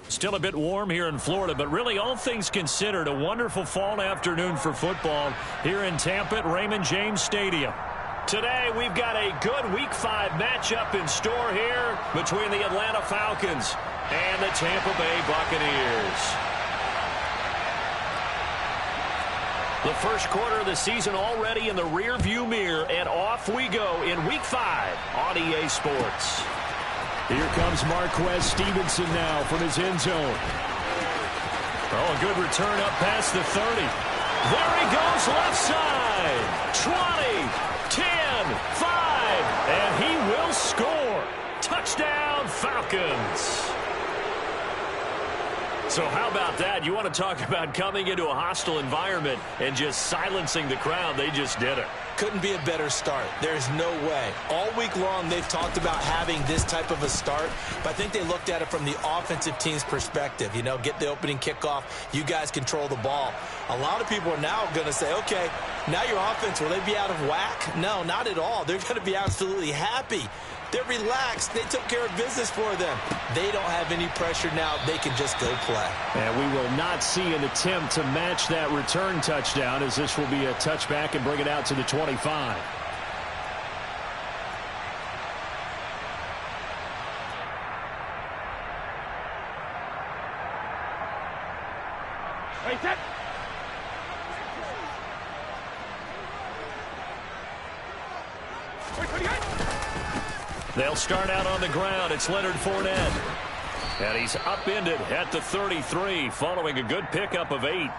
Still a bit warm here in Florida, but really all things considered, a wonderful fall afternoon for football here in Tampa at Raymond James Stadium. Today we've got a good Week 5 matchup in store here between the Atlanta Falcons and the Tampa Bay Buccaneers. The first quarter of the season already in the rearview mirror, and off we go in Week 5 on EA Sports. Here comes Marquez Stevenson now from his end zone. Oh, a good return up past the 30. There he goes left side. 20, 10, 5, and he will score. Touchdown, Falcons. So how about that? You want to talk about coming into a hostile environment and just silencing the crowd. They just did it. Couldn't be a better start. There's no way. All week long, they've talked about having this type of a start, but I think they looked at it from the offensive team's perspective. You know, get the opening kickoff. You guys control the ball. A lot of people are now going to say, okay, now your offense, will they be out of whack? No, not at all. They're going to be absolutely happy. They're relaxed. They took care of business for them. They don't have any pressure now. They can just go play. And we will not see an attempt to match that return touchdown, as this will be a touchback and bring it out to the 25. Wait, that. They'll start out on the ground. It's Leonard Fournette. And he's upended at the 33 following a good pickup of 8.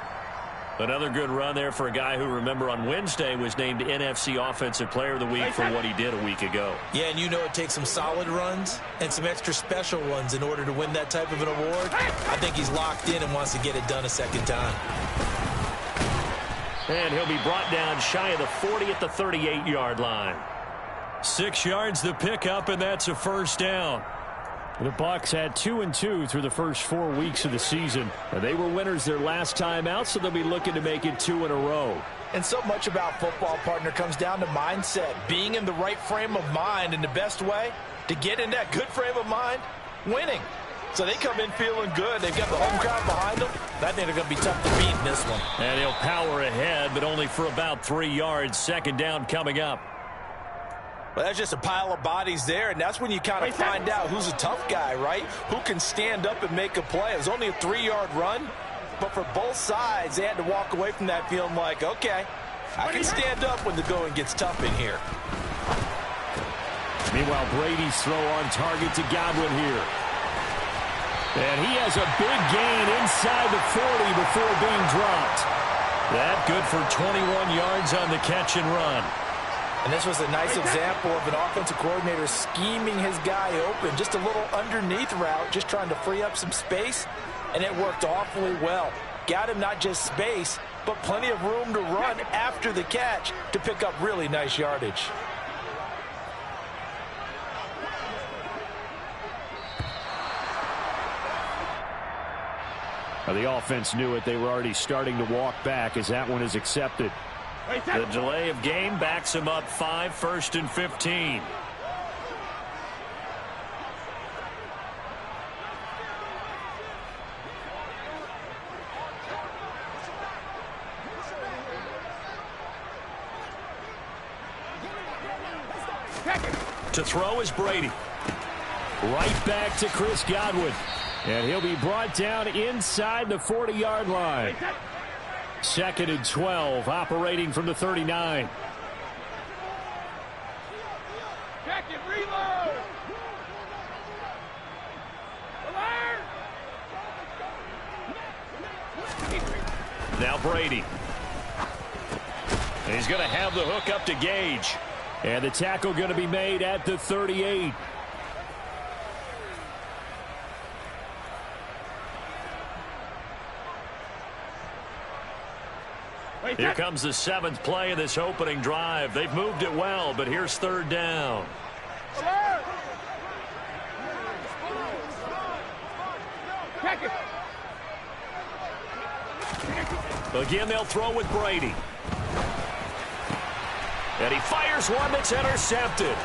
Another good run there for a guy who, remember, on Wednesday was named NFC Offensive Player of the Week for what he did a week ago. Yeah, and you know it takes some solid runs and some extra special ones in order to win that type of an award. I think he's locked in and wants to get it done a second time. And he'll be brought down shy of the 40 at the 38-yard line. 6 yards the pickup, and that's a first down. The Bucs had 2-2 through the first 4 weeks of the season. They were winners their last time out, so they'll be looking to make it 2 in a row. And so much about football, partner, comes down to mindset. Being in the right frame of mind, and the best way to get in that good frame of mind, winning. So they come in feeling good. They've got the home crowd behind them. I think they're going to be tough to beat in this one. And he'll power ahead, but only for about 3 yards. Second down coming up. Well, that's just a pile of bodies there, and that's when you kind of find out who's a tough guy, right? Who can stand up and make a play. It was only a 3-yard run, but for both sides, they had to walk away from that feeling like, okay, I can stand up when the going gets tough in here. Meanwhile, Brady's throw on target to Godwin here. And he has a big gain inside the 40 before being dropped. That good for 21 yards on the catch and run. And this was a nice example of an offensive coordinator scheming his guy open. Just a little underneath route, just trying to free up some space, and it worked awfully well. Got him not just space, but plenty of room to run after the catch to pick up really nice yardage. The offense knew it. They were already starting to walk back as that one is accepted. The delay of game backs him up 5, 1st and 15. To throw is Brady. Right back to Chris Godwin. And he'll be brought down inside the 40-yard line. 2nd and 12, operating from the 39. Check it, reload. Now Brady. And he's going to have the hook up to Gage. And the tackle going to be made at the 38. Here comes the 7th play of this opening drive. They've moved it well, but here's 3rd down. Again, they'll throw with Brady. And he fires one that's intercepted.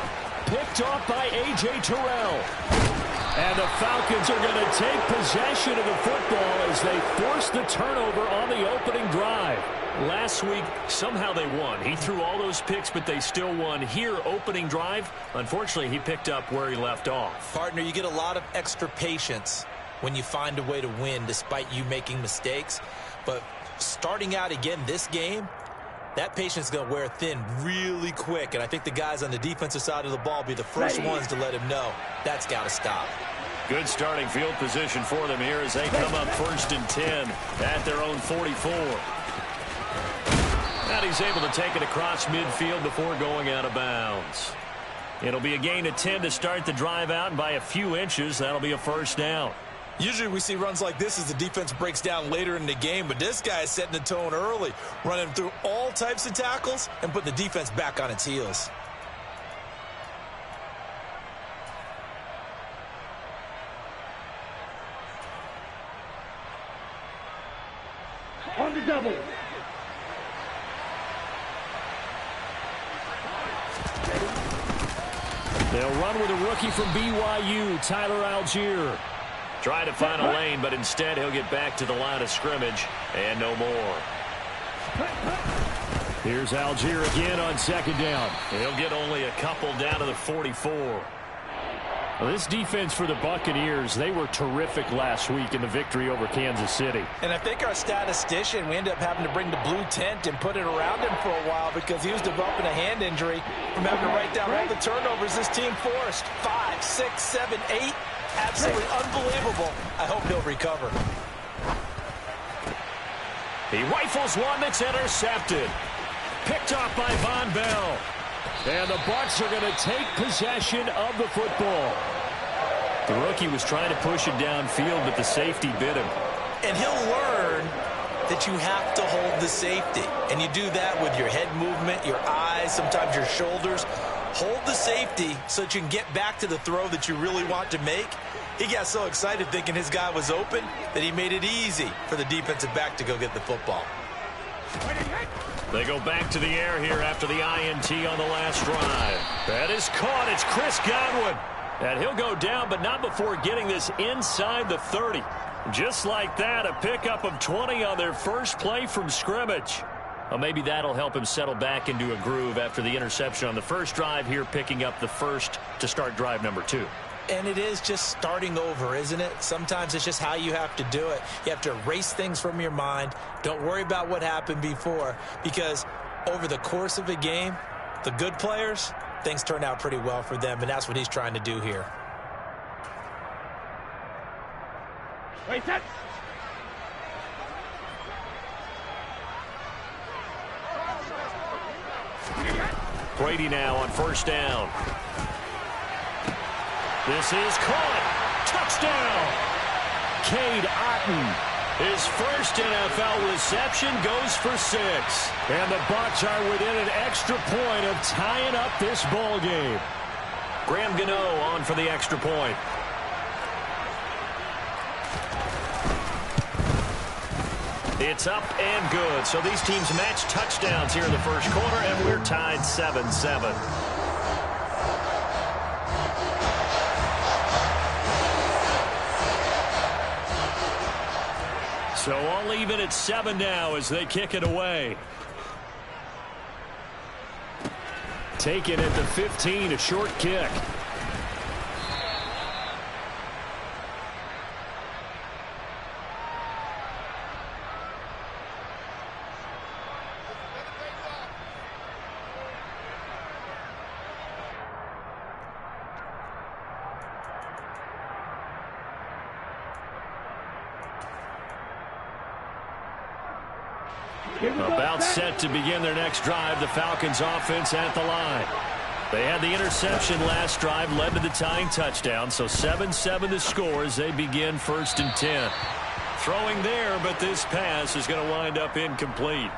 Picked off by A.J. Terrell. And the Falcons are going to take possession of the football as they force the turnover on the opening drive. Last week, somehow they won. He threw all those picks, but they still won. Here, opening drive, unfortunately, he picked up where he left off. Partner, you get a lot of extra patience when you find a way to win despite you making mistakes. But starting out again this game, that patience is going to wear thin really quick. And I think the guys on the defensive side of the ball will be the first ones to let him know that's got to stop. Good starting field position for them here as they come up 1st and 10 at their own 44. And he's able to take it across midfield before going out of bounds. It'll be a gain of 10 to start the drive out, and by a few inches, that'll be a first down. Usually we see runs like this as the defense breaks down later in the game, but this guy is setting the tone early, running through all types of tackles and putting the defense back on its heels. On the double. They'll run with a rookie from BYU, Tyler Algier. Try to find a lane, but instead he'll get back to the line of scrimmage and no more. Here's Algier again on 2nd down. He'll get only a couple down to the 44. Well, this defense for the Buccaneers, they were terrific last week in the victory over Kansas City. And I think our statistician, we ended up having to bring the blue tent and put it around him for a while because he was developing a hand injury from having to write down all the turnovers this team forced. 5, 6, 7, 8. Absolutely unbelievable. I hope he'll recover. He rifles one that's intercepted. Picked off by Von Bell. And the Bucs are going to take possession of the football. The rookie was trying to push it downfield, but the safety bit him. And he'll learn that you have to hold the safety. And you do that with your head movement, your eyes, sometimes your shoulders. Hold the safety so that you can get back to the throw that you really want to make. He got so excited thinking his guy was open that he made it easy for the defensive back to go get the football. They go back to the air here after the INT on the last drive. That is caught. It's Chris Godwin. And he'll go down, but not before getting this inside the 30. Just like that, a pickup of 20 on their first play from scrimmage. Well, maybe that'll help him settle back into a groove after the interception on the first drive here, picking up the first to start drive number 2. And it is just starting over, isn't it? Sometimes it's just how you have to do it. You have to erase things from your mind. Don't worry about what happened before, because over the course of a game, the good players, things turn out pretty well for them, and that's what he's trying to do here. Wait, set. Brady now on 1st down. This is caught. Touchdown. Cade Otton. His first NFL reception goes for 6. And the Bucs are within an extra point of tying up this ball game. Graham Gano on for the extra point. It's up and good. So these teams match touchdowns here in the first quarter, and we're tied 7-7. So all even at 7 now as they kick it away. Taken at the 15, a short kick. About set to begin their next drive. The Falcons offense at the line. They had the interception last drive, led to the tying touchdown. So 7-7 the score as they begin 1st and 10. Throwing there, but this pass is going to wind up incomplete.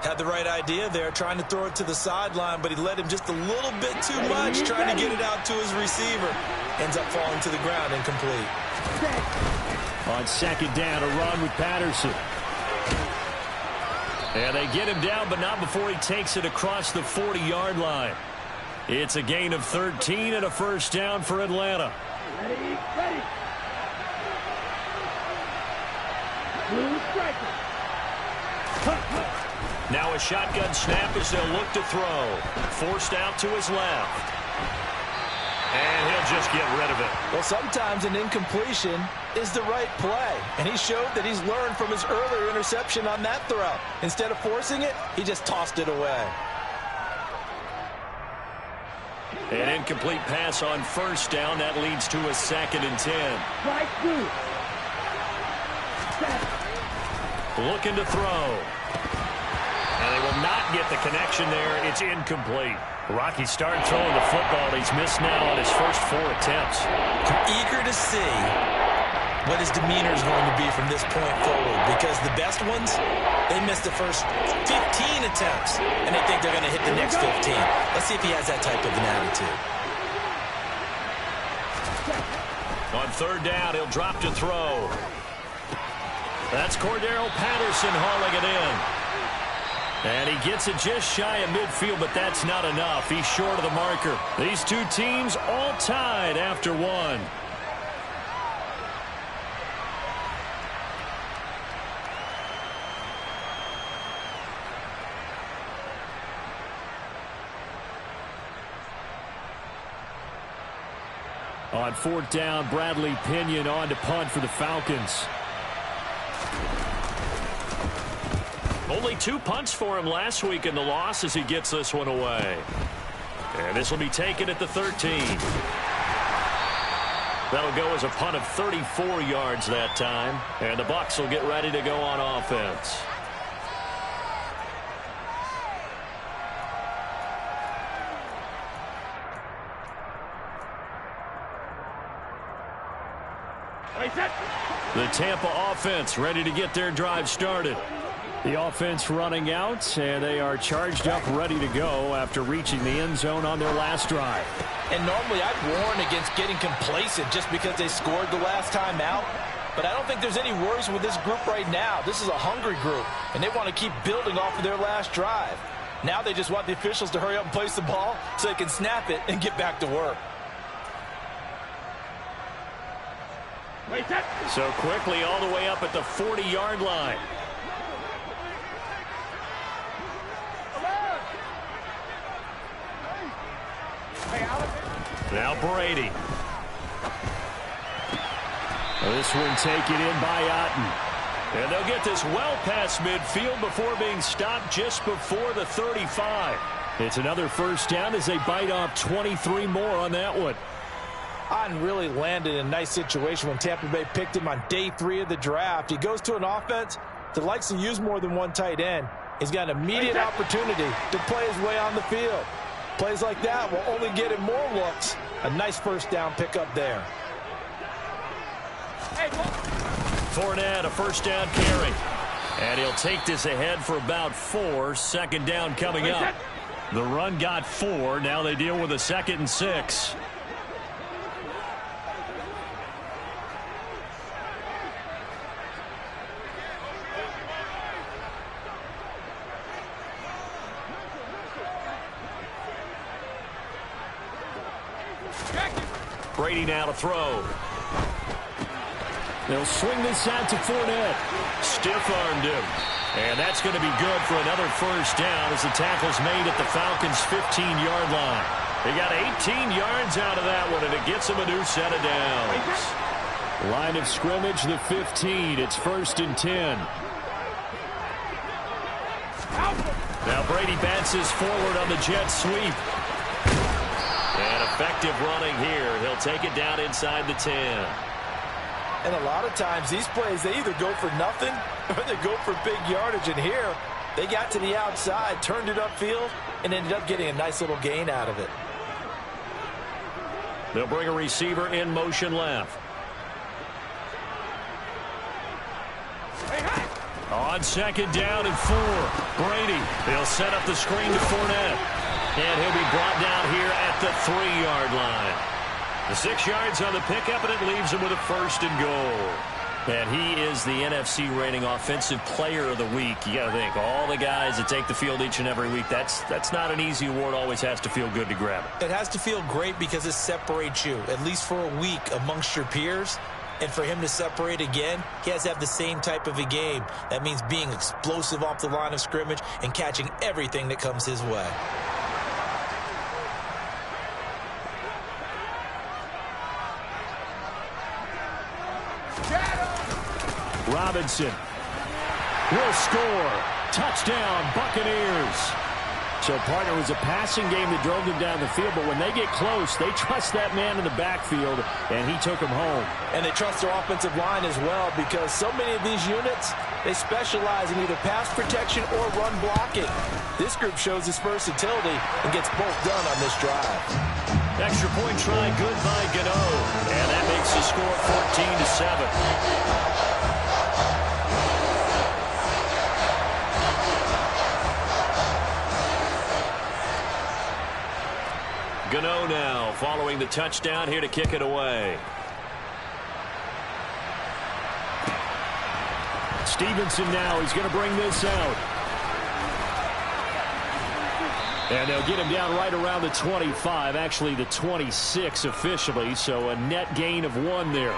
Had the right idea there, trying to throw it to the sideline, but he led him just a little bit too much, trying to get it out to his receiver. Ends up falling to the ground, incomplete. On 2nd down, a run with Patterson. And they get him down, but not before he takes it across the 40-yard line. It's a gain of 13 and a first down for Atlanta. Ready, ready. Blue striker. Now a shotgun snap as they'll look to throw. Forced out to his left. And he'll just get rid of it. Well, sometimes an incompletion is the right play. And he showed that he's learned from his earlier interception on that throw. Instead of forcing it, he just tossed it away. An incomplete pass on first down. That leads to a 2nd and 10. Strike two. Looking to throw. And they will not get the connection there. It's incomplete. Rocky started throwing the football. He's missed now on his first 4 attempts. I'm eager to see what his demeanor is going to be from this point forward, because the best ones, they missed the first 15 attempts, and they think they're going to hit the next 15. Let's see if he has that type of an attitude. On 3rd down, he'll drop to throw. That's Cordero Patterson hauling it in. And he gets it just shy of midfield, but that's not enough. He's short of the marker. These two teams all tied after 1. On 4th down, Bradley Pinion on to punt for the Falcons. Only 2 punts for him last week in the loss as he gets this one away. And this will be taken at the 13. That'll go as a punt of 34 yards that time. And the Bucs will get ready to go on offense. The Tampa offense ready to get their drive started. The offense running out, and they are charged up, ready to go after reaching the end zone on their last drive. And normally I'd warn against getting complacent just because they scored the last time out. But I don't think there's any worries with this group right now. This is a hungry group, and they want to keep building off of their last drive. Now they just want the officials to hurry up and place the ball so they can snap it and get back to work. So quickly all the way up at the 40-yard line. Now Brady. This one taken in by Otten. And they'll get this well past midfield before being stopped just before the 35. It's another first down as they bite off 23 more on that one. Otten really landed in a nice situation when Tampa Bay picked him on day 3 of the draft. He goes to an offense that likes to use more than one tight end. He's got an immediate opportunity to play his way on the field. Plays like that will only get him more looks. A nice first down pickup there. Fournette, a first down carry. And he'll take this ahead for about 4. 2nd down coming up. The run got 4. Now they deal with a 2nd and 6. Brady now to throw. They'll swing this out to Fournette. Stiff-armed him. And that's going to be good for another first down as the tackle's made at the Falcons' 15-yard line. They got 18 yards out of that one, and it gets them a new set of downs. Line of scrimmage, the 15. It's 1st and 10. Now Brady bounces forward on the jet sweep. And effective running here. He'll take it down inside the 10. And a lot of times these plays, they either go for nothing or they go for big yardage. And here, they got to the outside, turned it upfield, and ended up getting a nice little gain out of it. They'll bring a receiver in motion left. On 2nd down and 4. Brady, they'll set up the screen to Fournette. And he'll be brought down here at the 3-yard line. The 6 yards on the pickup, and it leaves him with a 1st and goal. And he is the NFC rating offensive player of the week. You got to think, all the guys that take the field each and every week, that's not an easy award. Always has to feel good to grab it. It has to feel great because it separates you, at least for a week, amongst your peers. And for him to separate again, he has to have the same type of a game. That means being explosive off the line of scrimmage and catching everything that comes his way. Robinson will score. Touchdown, Buccaneers. So, partner, it was a passing game that drove them down the field, but when they get close, they trust that man in the backfield, and he took them home. And they trust their offensive line as well, because so many of these units, they specialize in either pass protection or run blocking. This group shows its versatility and gets both done on this drive. Extra point try, good by Gano, and that makes the score 14-7. Gano now following the touchdown, here to kick it away. Stevenson now, he's going to bring this out. And they'll get him down right around the 25, actually the 26 officially, so a net gain of 1 there.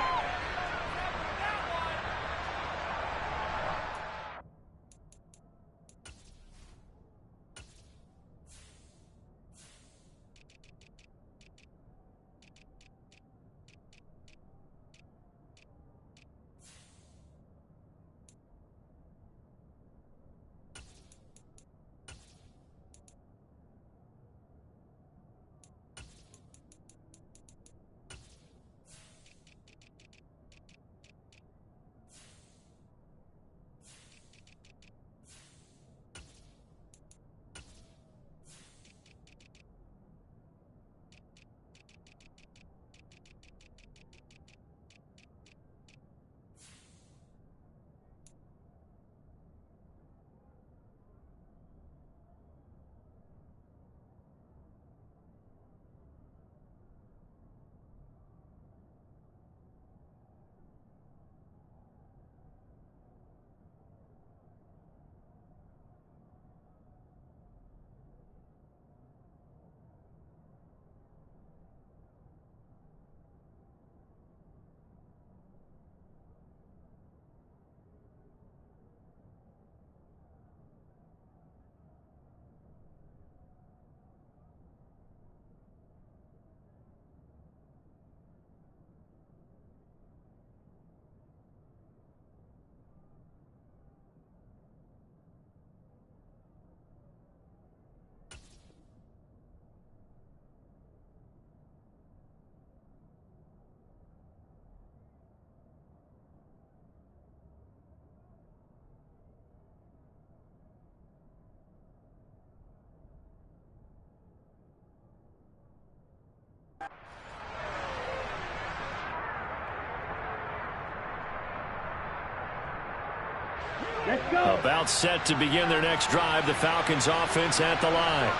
Let's go. About set to begin their next drive. The Falcons offense at the line.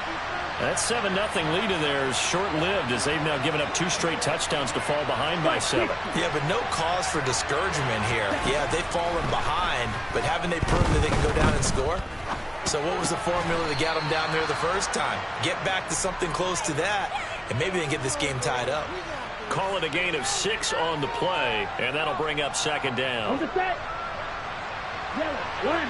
That 7-0 lead of theirs short-lived as they've now given up 2 straight touchdowns to fall behind by 7. Yeah, but no cause for discouragement here. Yeah, they've fallen behind, but haven't they proven that they can go down and score? So what was the formula that got them down there the first time? Get back to something close to that, and maybe they can get this game tied up. Call it a gain of 6 on the play, and that'll bring up 2nd down. On the set. Yellow, one.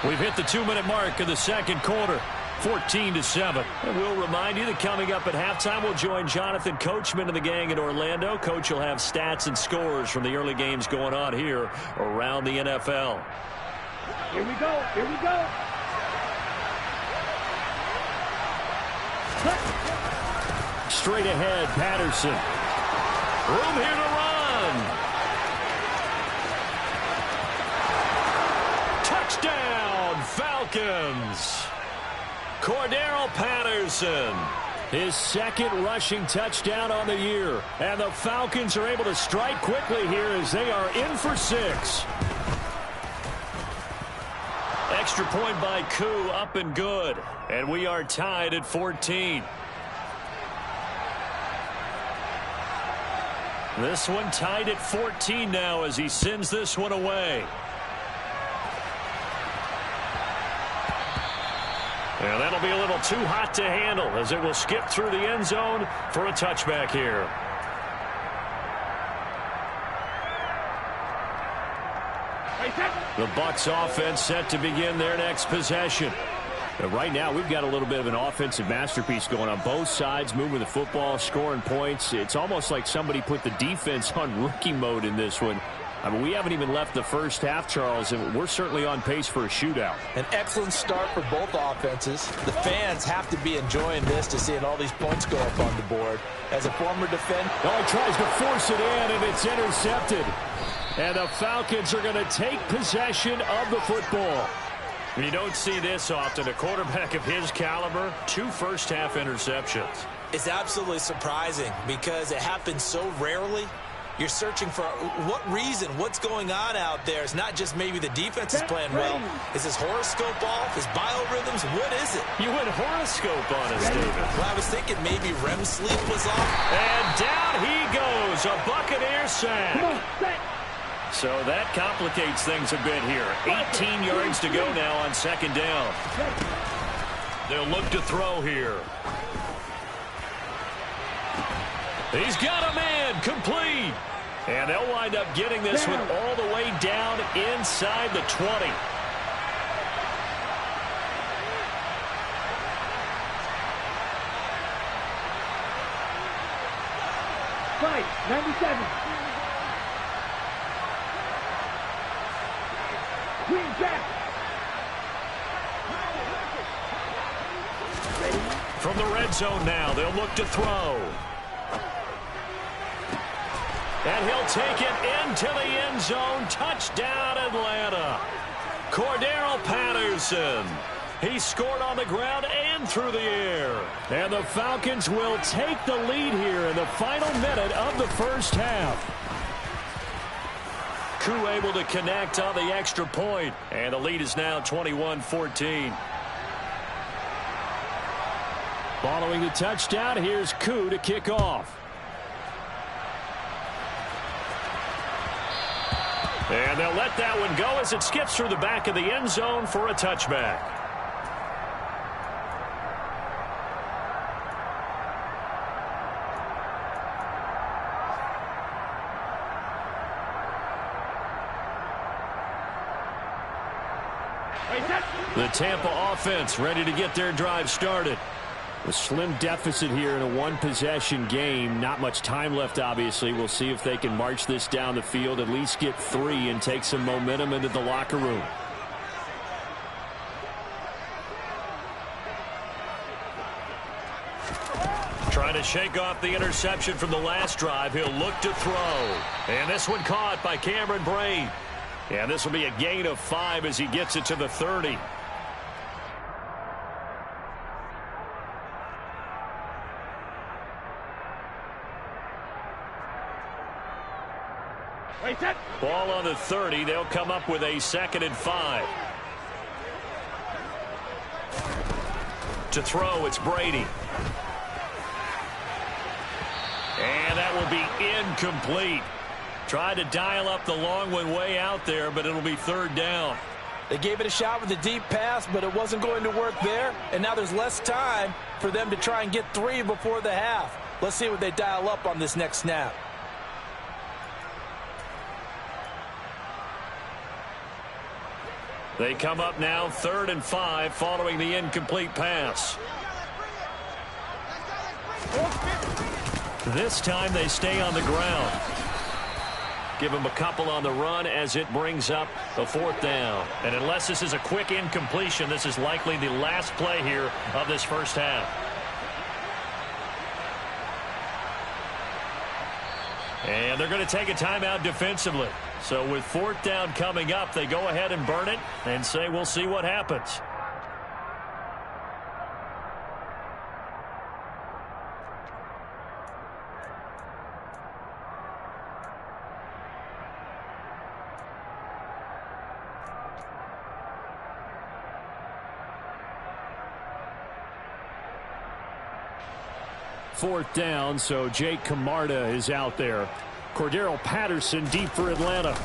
We've hit the 2-minute mark of the second quarter, 14-7. And we'll remind you that coming up at halftime, we'll join Jonathan Coachman and the gang in Orlando. Coach will have stats and scores from the early games going on here around the NFL. Here we go. Here we go. Straight ahead, Patterson. Room here to run. Touchdown, Falcons. Cordero Patterson, his 2nd rushing touchdown on the year. And the Falcons are able to strike quickly here as they are in for 6. Extra point by Koo, up and good. And we are tied at 14. This one tied at 14 now as he sends this one away. And that'll be a little too hot to handle as it will skip through the end zone for a touchback here. The Bucs offense set to begin their next possession. Right now, we've got a little bit of an offensive masterpiece going on both sides, moving the football, scoring points. It's almost like somebody put the defense on rookie mode in this one. I mean, we haven't even left the first half, Charles, and we're certainly on pace for a shootout. An excellent start for both offenses. The fans have to be enjoying this to seeing all these points go up on the board. As a former defender, he tries to force it in, and it's intercepted. And the Falcons are going to take possession of the football. You don't see this often. A quarterback of his caliber, 2 first-half interceptions. It's absolutely surprising because it happens so rarely. You're searching for what reason, what's going on out there. It's not just maybe the defense is playing well. Is his horoscope off? His biorhythms? What is it? You went horoscope on us, David. Well, I was thinking maybe REM sleep was off. And down he goes. A Buccaneer sack. So that complicates things a bit here. 18 yards to go now on second down. They'll look to throw here. He's got a man, complete. And they'll wind up getting this one all the way down inside the 20. Fight, 97. Green back. From the red zone now, they'll look to throw. And he'll take it into the end zone. Touchdown, Atlanta. Cordero Patterson. He scored on the ground and through the air. And the Falcons will take the lead here in the final minute of the first half. Koo able to connect on the extra point. And the lead is now 21-14. Following the touchdown, here's Koo to kick off. And they'll let that one go as it skips through the back of the end zone for a touchback. The Tampa offense ready to get their drive started. A slim deficit here in a one-possession game. Not much time left, obviously. We'll see if they can march this down the field, at least get 3 and take some momentum into the locker room. Trying to shake off the interception from the last drive. He'll look to throw. And this one caught by Cameron Braid. And this will be a gain of 5 as he gets it to the 30. Ball on the 30. They'll come up with a 2nd and 5. To throw, it's Brady. And that will be incomplete. Tried to dial up the long one way out there, but it'll be 3rd down. They gave it a shot with a deep pass, but it wasn't going to work there. And now there's less time for them to try and get 3 before the half. Let's see what they dial up on this next snap. They come up now 3rd and 5 following the incomplete pass. This time they stay on the ground. Give them a couple on the run as it brings up a 4th down. And unless this is a quick incompletion, this is likely the last play here of this first half. And they're going to take a timeout defensively. So with 4th down coming up, they go ahead and burn it and say we'll see what happens. Fourth down, so Jake Camarda is out there. Cordero Patterson deep for Atlanta.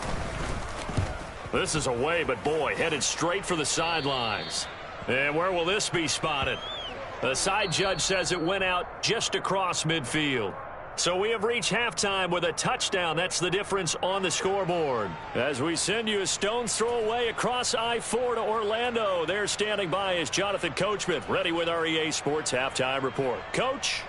This is away, but boy, headed straight for the sidelines. And where will this be spotted? The side judge says it went out just across midfield. So we have reached halftime with a touchdown. That's the difference on the scoreboard. As we send you a stone's throw away across I-4 to Orlando. There standing by is Jonathan Coachman, ready with our EA Sports Halftime Report. Coach?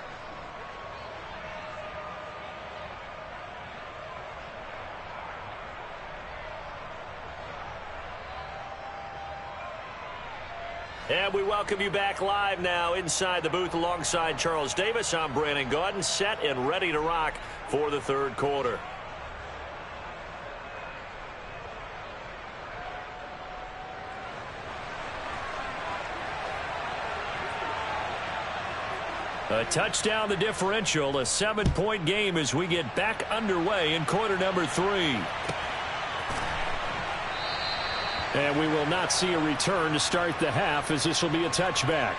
And we welcome you back live now inside the booth alongside Charles Davis. I'm Brandon Gaudin, set and ready to rock for the third quarter. A touchdown the differential, a 7-point game as we get back underway in quarter number 3. And we will not see a return to start the half, as this will be a touchback.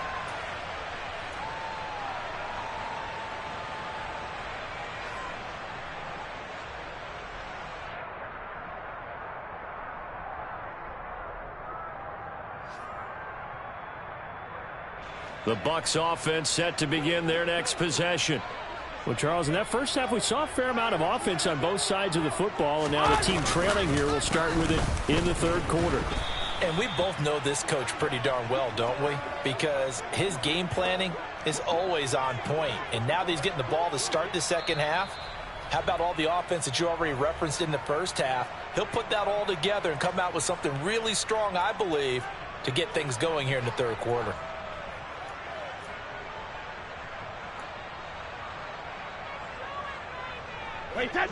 The Bucs offense set to begin their next possession. Well, Charles, in that first half, we saw a fair amount of offense on both sides of the football, and now the team trailing here will start with it in the third quarter. And we both know this coach pretty darn well, don't we? Because his game planning is always on point. And now that he's getting the ball to start the second half, how about all the offense that you already referenced in the first half? He'll put that all together and come out with something really strong, I believe, to get things going here in the third quarter. Wait, touch.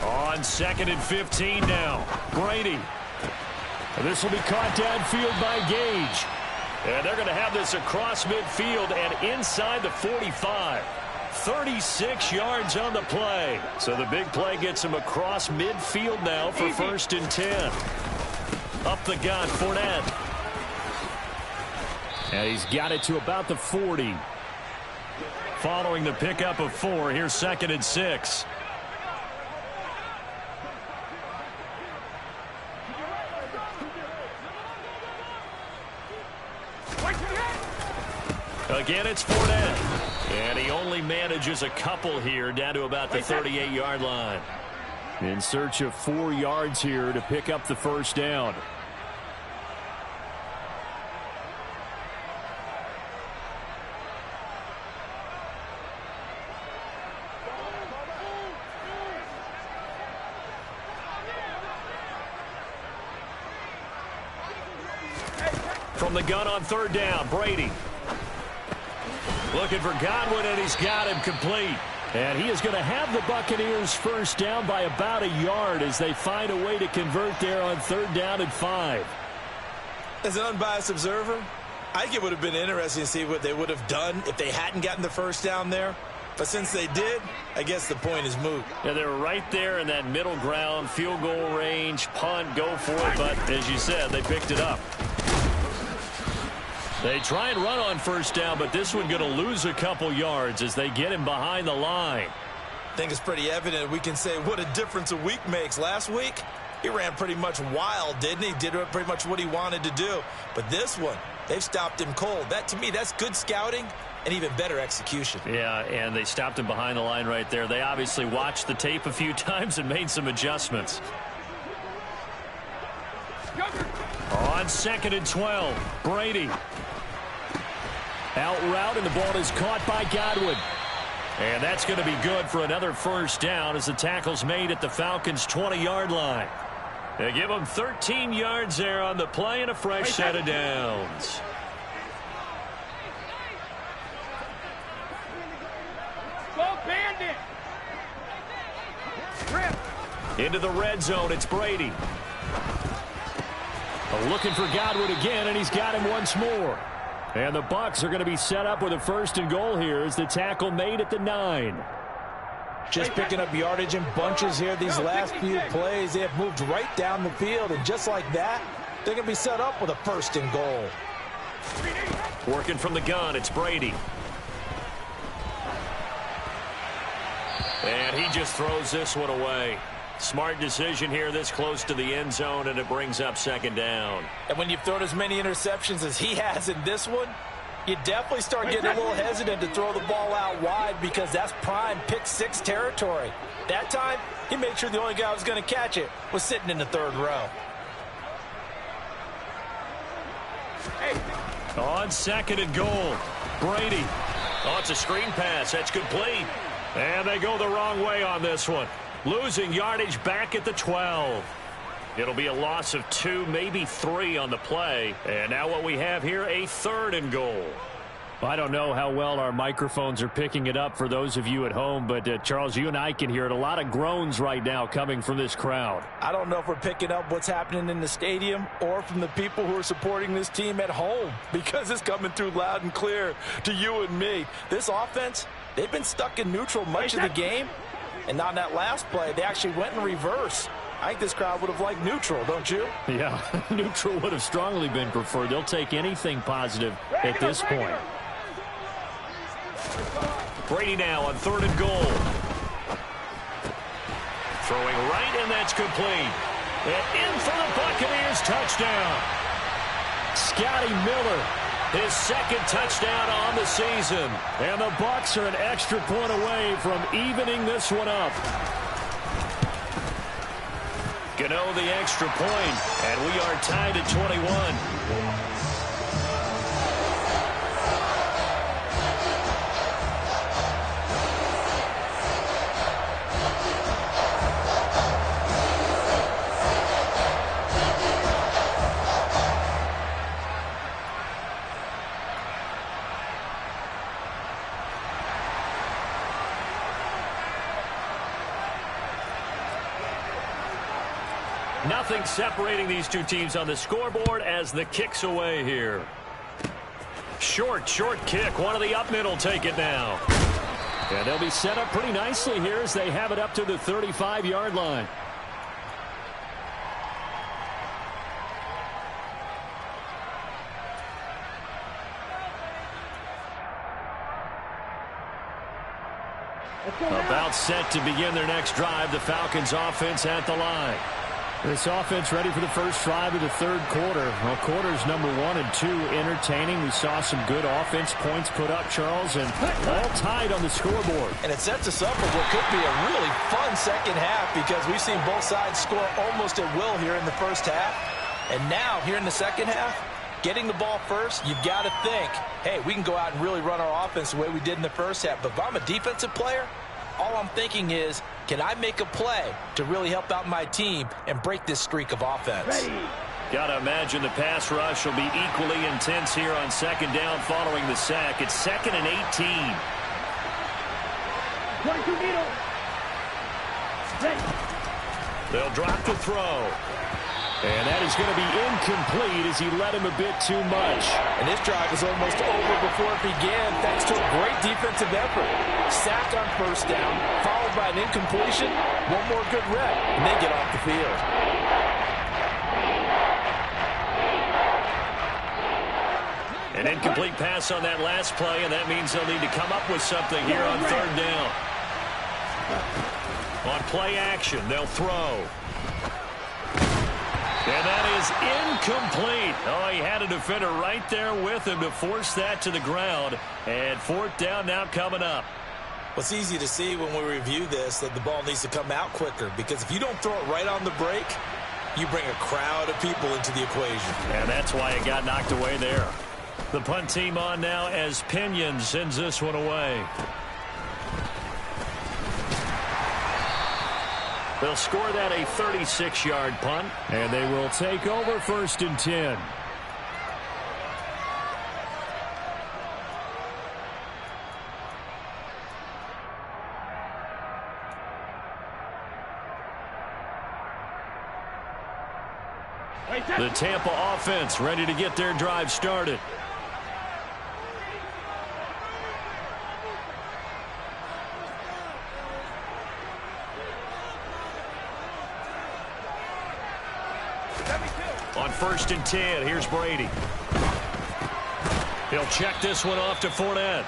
On 2nd and 15 now. Brady. And this will be caught downfield by Gage. And they're going to have this across midfield and inside the 45. 36 yards on the play. So the big play gets him across midfield now for 1st and 10. Up the gut, Fournette. And he's got it to about the 40. Following the pickup of 4, here's 2nd and 6. Again, it's Fournette. And he only manages a couple here down to about the 38-yard line. In search of 4 yards here to pick up the first down. From the gun on 3rd down, Brady. Looking for Godwin, and he's got him complete. And he is going to have the Buccaneers first down by about a yard as they find a way to convert there on 3rd down and 5. As an unbiased observer, I think it would have been interesting to see what they would have done if they hadn't gotten the first down there. But since they did, I guess the point is moot. Yeah, they were right there in that middle ground, field goal range, punt, go for it. But as you said, they picked it up. They try and run on 1st down, but this one going to lose a couple yards as they get him behind the line. I think it's pretty evident we can say what a difference a week makes. Last week, he ran pretty much wild, didn't he? Did pretty much what he wanted to do. But this one, they've stopped him cold. That, to me, that's good scouting and even better execution. Yeah, and they stopped him behind the line right there. They obviously watched the tape a few times and made some adjustments. On 2nd and 12, Brady. Out route, and the ball is caught by Godwin. And that's going to be good for another first down as the tackle's made at the Falcons' 20-yard line. They give them 13 yards there on the play and a fresh set of downs. Go Bandit! Into the red zone, it's Brady. Looking for Godwin again, and he's got him once more. And the Bucs are going to be set up with a 1st and goal here as the tackle made at the 9. Just picking up yardage in bunches here these last few plays. They have moved right down the field, and just like that, they're going to be set up with a 1st and goal. Working from the gun, it's Brady. And he just throws this one away. Smart decision here this close to the end zone, and it brings up second down. And when you've thrown as many interceptions as he has in this one, you definitely start getting a little hesitant to throw the ball out wide because that's prime pick six territory. That time, he made sure the only guy who was going to catch it was sitting in the third row. On second and goal, Brady. Oh, it's a screen pass. That's complete. And they go the wrong way on this one. Losing yardage back at the 12. It'll be a loss of 2, maybe 3 on the play. And now what we have here, a third and goal. I don't know how well our microphones are picking it up for those of you at home, but Charles, you and I can hear it. A lot of groans right now coming from this crowd. I don't know if we're picking up what's happening in the stadium or from the people who are supporting this team at home, because it's coming through loud and clear to you and me. This offense, they've been stuck in neutral much of the game, and on that last play, they actually went in reverse. I think this crowd would have liked neutral, don't you? Yeah, neutral would have strongly been preferred. They'll take anything positive at this point. Brady now on third and goal. Throwing right, and that's complete. And in for the Buccaneers touchdown. Scotty Miller, his second touchdown on the season. And the Bucs are an extra point away from evening this one up. Gano the extra point, and we are tied at 21. Nothing separating these two teams on the scoreboard as the kick's away here. Short kick. One of the up mid will take it now. And they'll be set up pretty nicely here as they have it up to the 35-yard line. About set to begin their next drive. The Falcons offense at the line. This offense ready for the first drive of the third quarter. Well, quarters number 1 and 2 entertaining. We saw some good offense points put up, Charles, and all tied on the scoreboard. And it sets us up for what could be a really fun second half, because we've seen both sides score almost at will here in the first half. And now, here in the second half, getting the ball first, you've got to think, hey, we can go out and really run our offense the way we did in the first half. But if I'm a defensive player, all I'm thinking is, can I make a play to really help out my team and break this streak of offense? Got to imagine the pass rush will be equally intense here on second down following the sack. It's 2nd and 18. 22 needle. They'll drop the throw. And that is going to be incomplete as he led him a bit too much. And this drive was almost over before it began thanks to a great defensive effort. Sack on first down, followed by an incompletion, one more good rep, and they get off the field. An incomplete pass on that last play, and that means they'll need to come up with something here on third down. On play action, they'll throw. And that is incomplete. Oh, he had a defender right there with him to force that to the ground. And fourth down now coming up. Well, it's easy to see when we review this that the ball needs to come out quicker, because if you don't throw it right on the break, you bring a crowd of people into the equation. And that's why it got knocked away there. The punt team on now as Pinion sends this one away. They'll score that a 36-yard punt, and they will take over 1st and 10. The Tampa offense ready to get their drive started. On 1st and 10, here's Brady. He'll check this one off to Fournette.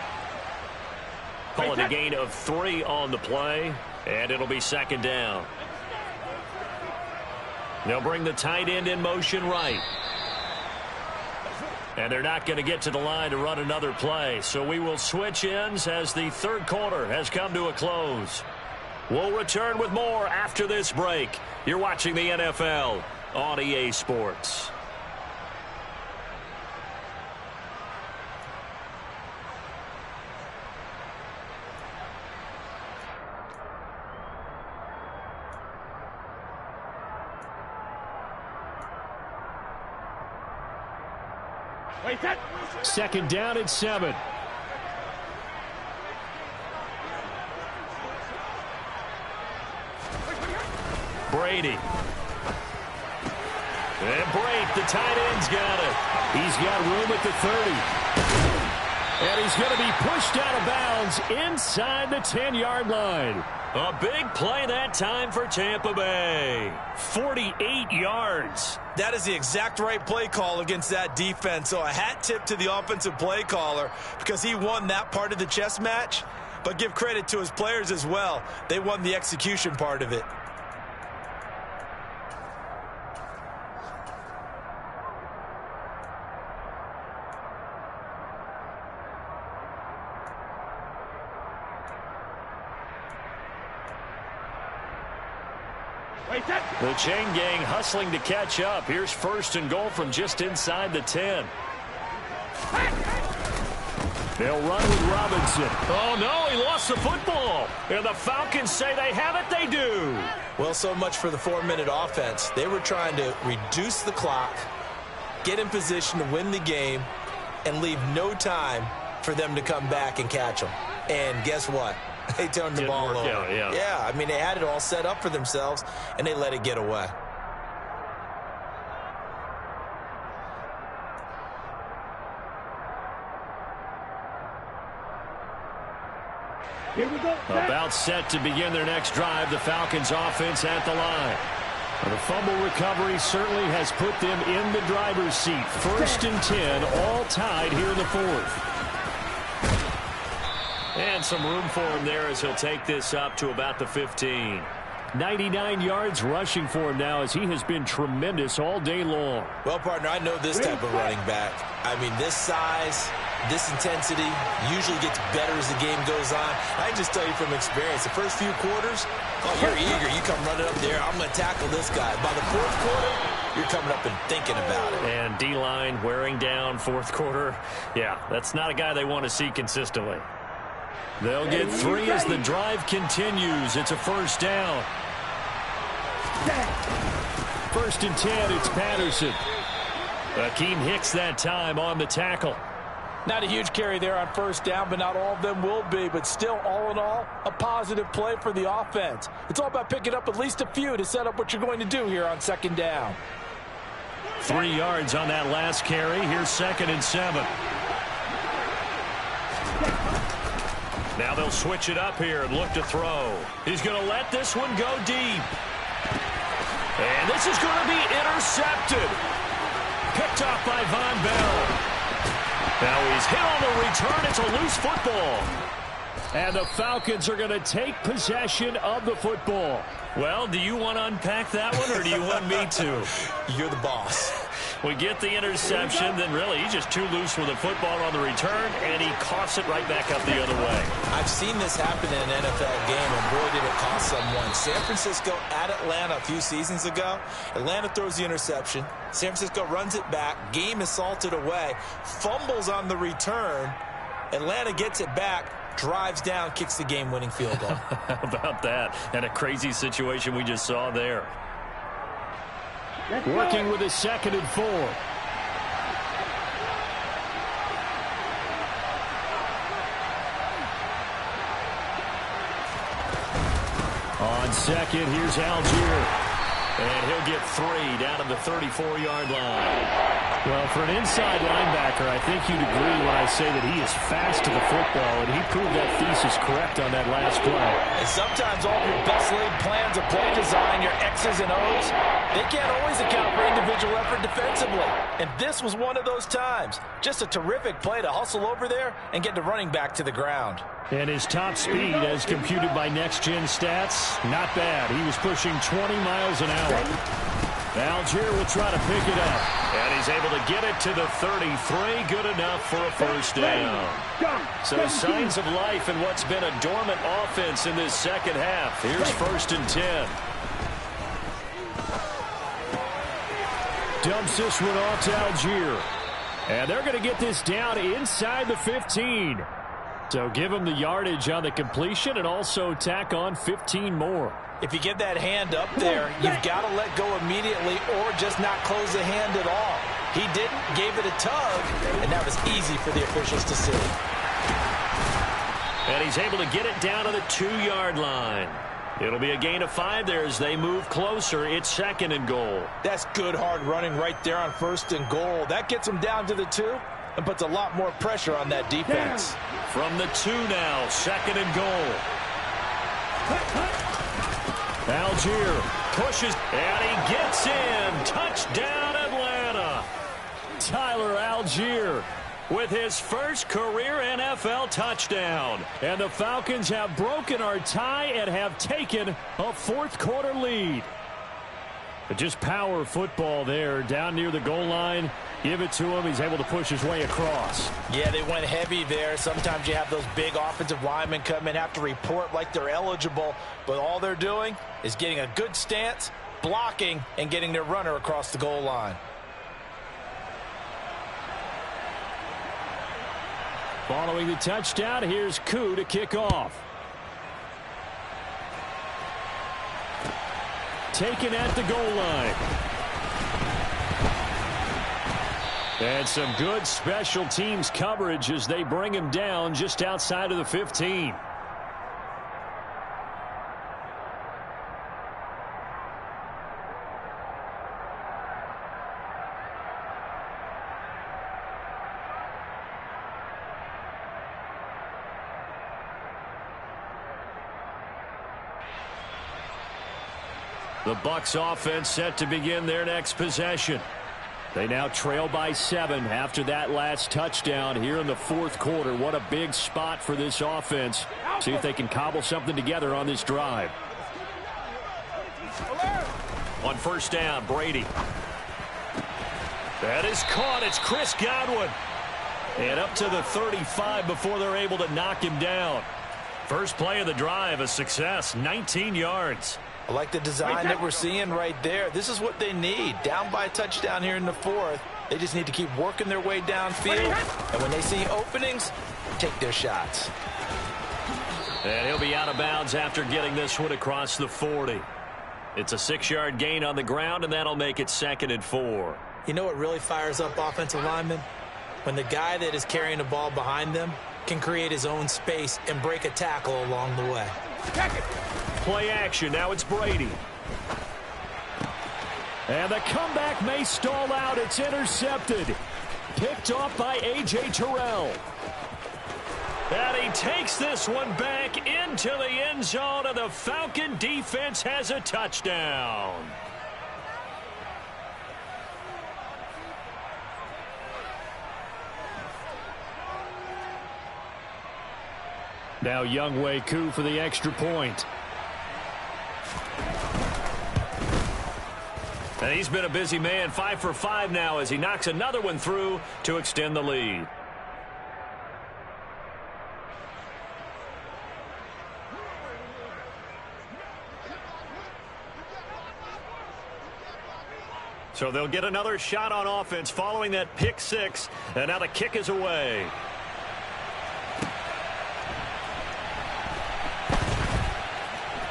Calling a gain of 3 on the play, and it'll be second down. They'll bring the tight end in motion right. And they're not going to get to the line to run another play. So we will switch ends as the third quarter has come to a close. We'll return with more after this break. You're watching the NFL on EA Sports. Second down and 7. Brady. And Brate, the tight end's got it. He's got room at the 30. And he's going to be pushed out of bounds inside the 10-yard line. A big play that time for Tampa Bay. 48 yards. That is the exact right play call against that defense. So a hat tip to the offensive play caller because he won that part of the chess match. But give credit to his players as well. They won the execution part of it. The chain gang hustling to catch up. Here's first and goal from just inside the 10. They'll run with Robinson. Oh, no, he lost the football. And the Falcons say they have it. They do. Well, so much for the 4-minute offense. They were trying to reduce the clock, get in position to win the game, and leave no time for them to come back and catch them. And guess what? They turned the ball over. Yeah, I mean, they had it all set up for themselves, and they let it get away. Here we go. About set to begin their next drive. The Falcons offense at the line. The fumble recovery certainly has put them in the driver's seat. First and 10, all tied here in the fourth. And some room for him there as he'll take this up to about the 15. 99 yards rushing for him now as he has been tremendous all day long. Well, partner, I know this type of running back. I mean, this size, this intensity usually gets better as the game goes on. I can just tell you from experience, the first few quarters, oh, you're eager. You come running up there, I'm going to tackle this guy. By the fourth quarter, you're coming up and thinking about it. And D-line wearing down fourth quarter. Yeah, that's not a guy they want to see consistently. They'll get 3 as the drive continues. It's a first down. First and 10, it's Patterson. Akeem Hicks that time on the tackle. Not a huge carry there on first down, but not all of them will be. But still, all in all, a positive play for the offense. It's all about picking up at least a few to set up what you're going to do here on second down. 3 yards on that last carry. Here's second and 7. Now they'll switch it up here and look to throw. He's going to let this one go deep. And this is going to be intercepted. Picked off by Von Bell. Now he's hit on the return. It's a loose football. And the Falcons are going to take possession of the football. Well, do you want to unpack that one or do you want me to? You're the boss. We get the interception, then really he's just too loose with the football on the return, and he coughs it right back up the other way. I've seen this happen in an NFL game, and boy, did it cost someone. San Francisco at Atlanta a few seasons ago. Atlanta throws the interception. San Francisco runs it back. Game is salted away. Fumbles on the return. Atlanta gets it back, drives down, kicks the game-winning field goal. How about that? And a crazy situation we just saw there. Working with a second and 4. On second, here's Algier. And he'll get 3 down to the 34-yard line. Well, for an inside linebacker, I think you'd agree when I say that he is fast to the football, and he proved that thesis correct on that last play. And sometimes all of your best laid plans of play design, your X's and O's, they can't always account for individual effort defensively. And this was one of those times. Just a terrific play to hustle over there and get the running back to the ground. And his top speed, as computed by Next Gen Stats, not bad. He was pushing 20 miles an hour. Algier will try to pick it up. And he's able to get it to the 33. Good enough for a first down. So signs of life in what's been a dormant offense in this second half. Here's 1st and 10. Dumps this one off to Algier. And they're going to get this down inside the 15. So give him the yardage on the completion and also tack on 15 more. If you get that hand up there, you've got to let go immediately or just not close the hand at all. He didn't, gave it a tug, and that was easy for the officials to see. And he's able to get it down to the 2-yard line. It'll be a gain of 5 there as they move closer. It's 2nd and goal. That's good hard running right there on 1st and goal. That gets them down to the 2 and puts a lot more pressure on that defense. From the 2 now, 2nd and goal. Algier pushes, and he gets in. Touchdown, Atlanta. Tyler Algier with his first career NFL touchdown. And the Falcons have broken our tie and have taken a 4th-quarter lead. But just power football there down near the goal line. Give it to him. He's able to push his way across. Yeah, they went heavy there. Sometimes you have those big offensive linemen come in, have to report like they're eligible. But all they're doing is getting a good stance, blocking, and getting their runner across the goal line. Following the touchdown, here's Koo to kick off. Taken at the goal line. And some good special teams coverage as they bring him down just outside of the 15. The Bucs offense set to begin their next possession. They now trail by 7 after that last touchdown here in the 4th quarter. What a big spot for this offense. See if they can cobble something together on this drive. On 1st down, Brady. That is caught. It's Chris Godwin. And up to the 35 before they're able to knock him down. First play of the drive, a success, 19 yards. I like the design that we're seeing right there. This is what they need. Down by a touchdown here in the 4th. They just need to keep working their way downfield. And when they see openings, take their shots. And he'll be out of bounds after getting this one across the 40. It's a 6-yard gain on the ground, and that'll make it 2nd and 4. You know what really fires up offensive linemen? When the guy that is carrying the ball behind them can create his own space and break a tackle along the way. Play action. Now it's Brady. And the comeback may stall out. It's intercepted. Picked off by A.J. Terrell. And he takes this one back into the end zone, and the Falcon defense has a touchdown. Now Younghoe Koo for the extra point. And he's been a busy man, 5 for 5 now as he knocks another one through to extend the lead. So they'll get another shot on offense following that pick 6, and now the kick is away.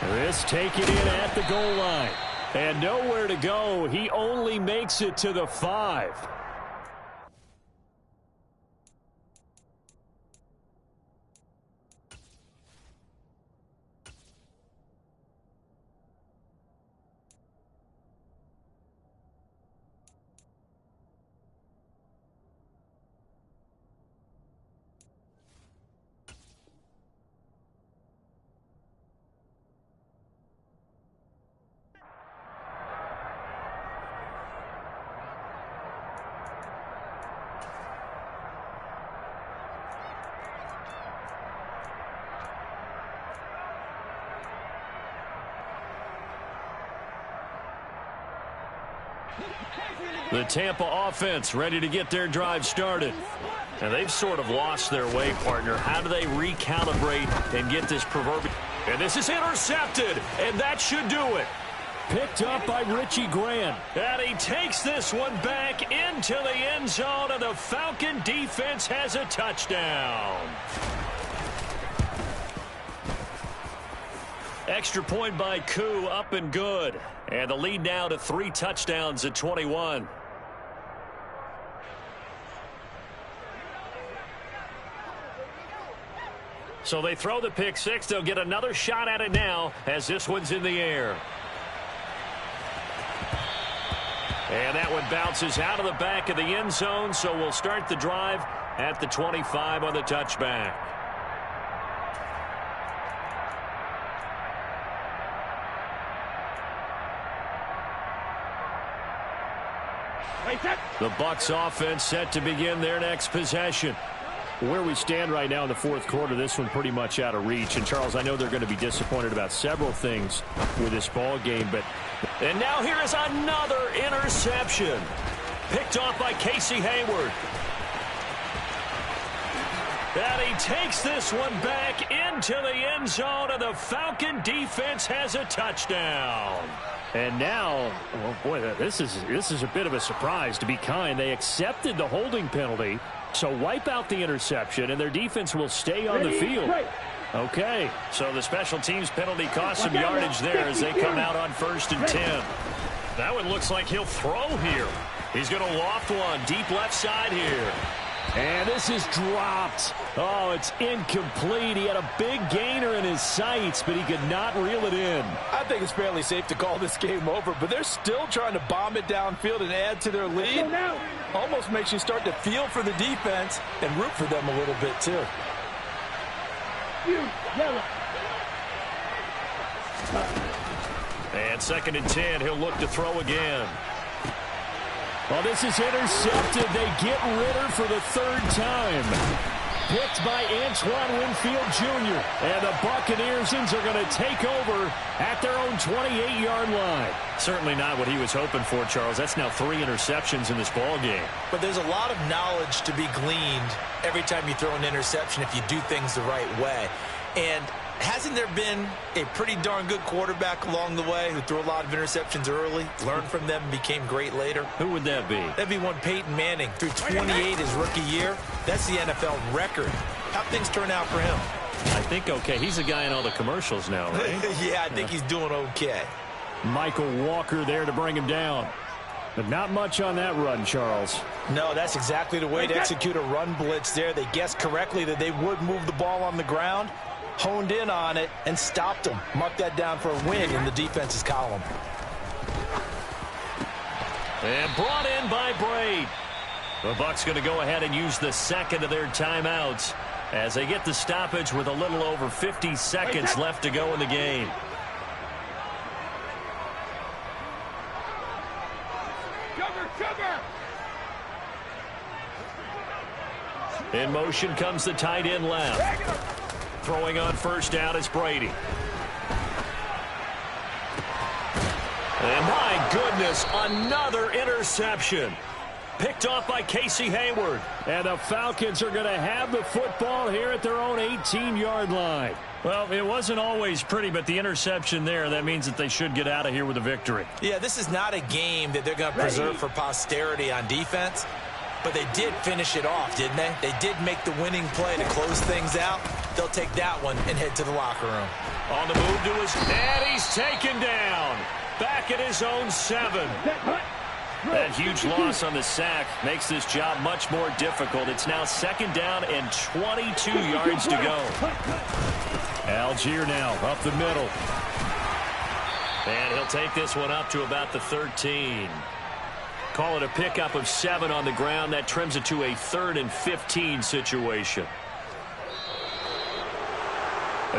This take it in at the goal line. And nowhere to go. He only makes it to the 5. The Tampa offense ready to get their drive started. And they've sort of lost their way, partner. How do they recalibrate and get this proverbial? And this is intercepted, and that should do it. Picked up by Richie Grant. And he takes this one back into the end zone, and the Falcon defense has a touchdown. Extra point by Koo, up and good. And the lead now to 3 touchdowns at 21. So they throw the pick six. They'll get another shot at it now as this one's in the air. And that one bounces out of the back of the end zone, so we'll start the drive at the 25 on the touchback. The Bucs offense set to begin their next possession. Where we stand right now in the fourth quarter, this one pretty much out of reach. And, Charles, I know they're going to be disappointed about several things with this ball game. And now here is another interception. Picked off by Casey Hayward. And he takes this one back into the end zone, and the Falcon defense has a touchdown. And now, well, boy, this is a bit of a surprise, to be kind. They accepted the holding penalty, so wipe out the interception, and their defense will stay on the field. Okay, so the special teams penalty cost some yardage there as they come out on 1st and 10. That one looks like he'll throw here. He's going to loft one deep left side here. And this is dropped. Oh, it's incomplete. He had a big gainer in his sights, but he could not reel it in. I think it's fairly safe to call this game over, but they're still trying to bomb it downfield and add to their lead. Almost makes you start to feel for the defense and root for them a little bit, too. And 2nd and 10, he'll look to throw again. Well, this is intercepted. They get Ritter for the 3rd time. Picked by Antoine Winfield Jr. And the Buccaneers are going to take over at their own 28-yard line. Certainly not what he was hoping for, Charles. That's now 3 interceptions in this ball game. But there's a lot of knowledge to be gleaned every time you throw an interception if you do things the right way. And hasn't there been a pretty darn good quarterback along the way who threw a lot of interceptions early, learned from them, and became great later? Who would that be? That'd be one Peyton Manning. Threw 28 his rookie year. That's the NFL record. How'd things turn out for him? I think okay. He's a guy in all the commercials now, right? Yeah, I think he's doing okay. Michael Walker there to bring him down. But not much on that run, Charles. No, that's exactly the way to execute a run blitz there. They guessed correctly that they would move the ball on the ground, honed in on it, and stopped them. Mark that down for a win in the defense's column. And brought in by Braid. The Bucs going to go ahead and use the 2nd of their timeouts as they get the stoppage with a little over 50 seconds left to go in the game. In motion comes the tight end left. Throwing on 1st down is Brady. And my goodness, another interception. Picked off by Casey Hayward. And the Falcons are going to have the football here at their own 18-yard line. Well, it wasn't always pretty, but the interception there, that means that they should get out of here with a victory. Yeah, this is not a game that they're going to preserve for posterity on defense. But they did finish it off, didn't they? They did make the winning play to close things out. They'll take that one and head to the locker room. On the move to his... And he's taken down. Back at his own 7. That huge loss on the sack makes this job much more difficult. It's now 2nd down and 22 yards to go. Algier now up the middle. And he'll take this one up to about the 13. Call it a pickup of 7 on the ground. That trims it to a 3rd and 15 situation.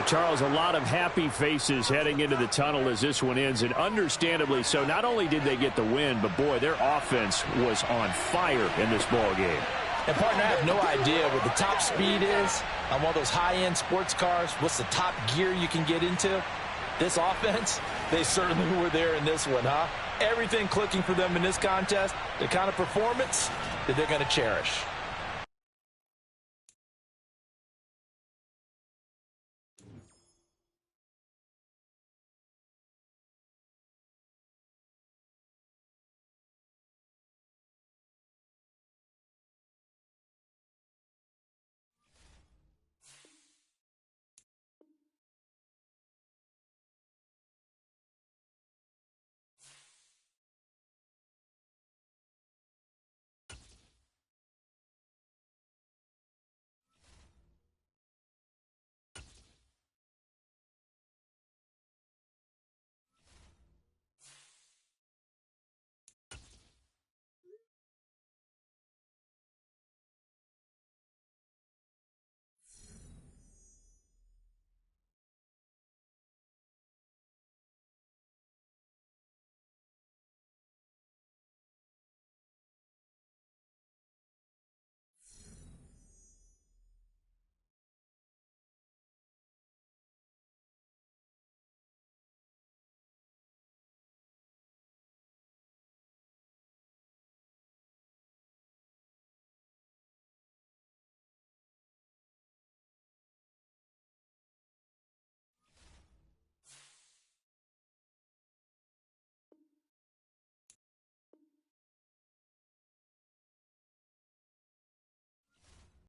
Charles, a lot of happy faces heading into the tunnel as this one ends, and understandably so. Not only did they get the win, but, boy, their offense was on fire in this ball game. And, partner, I have no idea what the top speed is on one of those high-end sports cars. What's the top gear you can get into? This offense, they certainly were there in this one, huh? Everything clicking for them in this contest, the kind of performance that they're going to cherish.